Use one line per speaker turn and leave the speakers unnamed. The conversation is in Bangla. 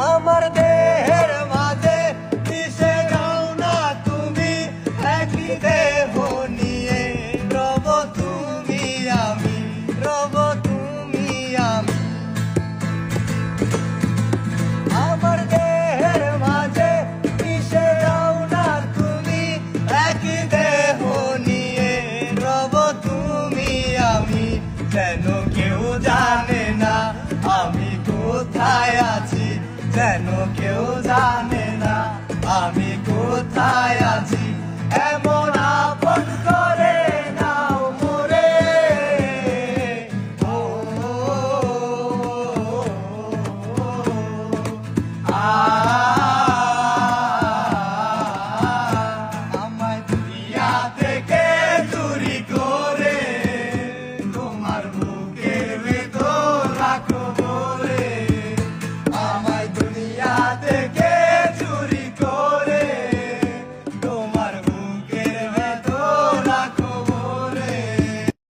আমার দেহের মাঝে মিশে যাও না তুমি, একই দেহ নিয়ে রব তুমি আমি, রব তুমি আমি। আমার দেহের মাঝে মিশে যাও না তুমি, একই দেহ নিয়ে রব তুমি আমি। যেন কেউ জানে না আমি কোথায় আছি, যেন কেউ জানে না আমি কোথায় আছি। এমন আপন করে নাও মোরে, ও